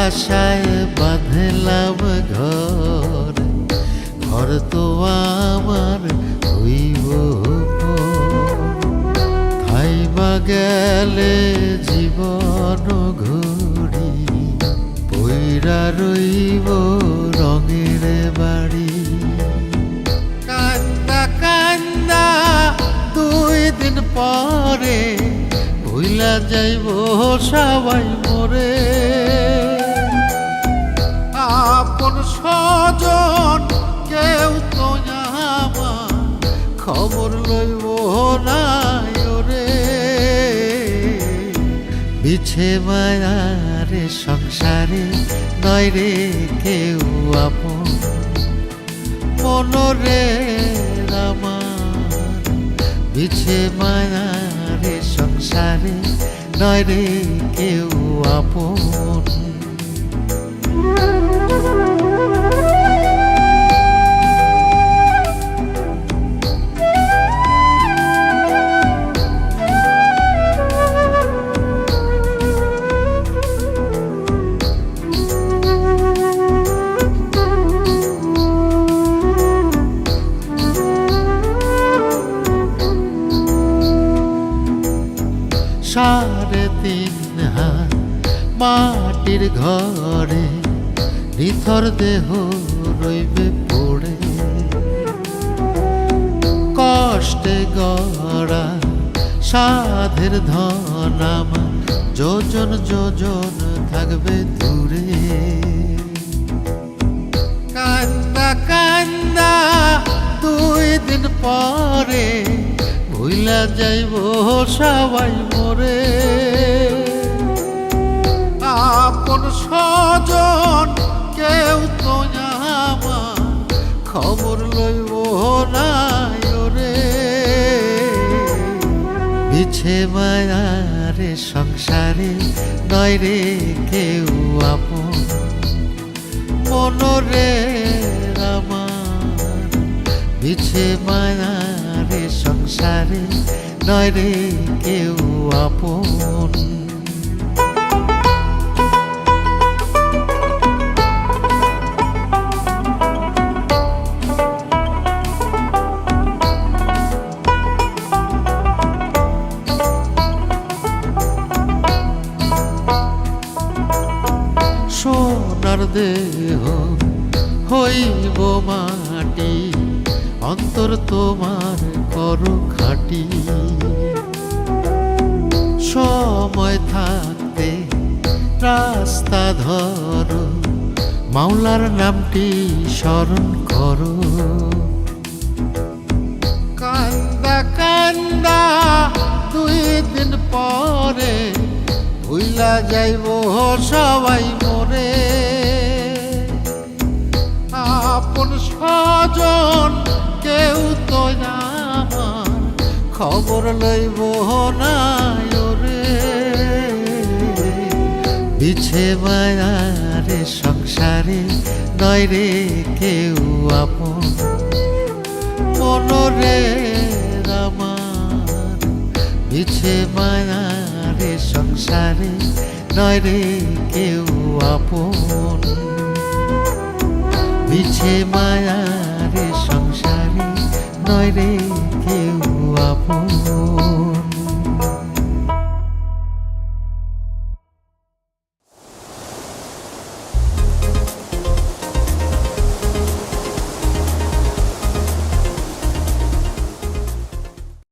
আশায় বাঁধলাম ঘর, ঘর তো আমার হইব খাইবা গেলে জীবন ঘুরি, পইরা রইব রঙের বাড়ি। কান্দা কান্দা 2 দিন পরে ভুইলা যাইব সবাই মোরে, আপন স্বজন কেউ তো আমার খবর লইব না ওরে। বিছে মায়ারে সংসারে নয় রে কেউ আপন, মনরে আমার বিছে মায়ারে সংসারে নয় রে কেউ আপন। সাড়ে 3 হাত মাটির ঘরে নিথর দেহ রইবে পড়ে, কষ্টে গড়া সাধের ধন আমার যোজন যোজন থাকবে দূরে। কান্দা কান্দা 2 দিন পরে ভুইলা যাইব সবাই মোরে, আপন স্বজন কেউ তো আমার খবর লইব না ওরে। বিছে মায়ারে সংসারে নয় রে কেউ আপন, মনরে আমার বিছে মায়ারে সংসারে নয় রে কেউ আপন। সোনার দেহ হইব মাটি, অন্তর তোমার করো খাটি। সময় থাকতে রাস্তা ধরো, মাওলার নামটি স্মরণ করো। কান্দা কান্দা 2 দিন পরে ভুইলা যাইব সবাই মোরে, আপন স্বজন কেউ তো আমার খবর লইব না ওরে। বিছে মায়ারে সংসারে নয় রে কেউ আপন, মনরে আমার বিছে মায়ারে সংসারে নয় রে কেউ আপন। বিছে মায়া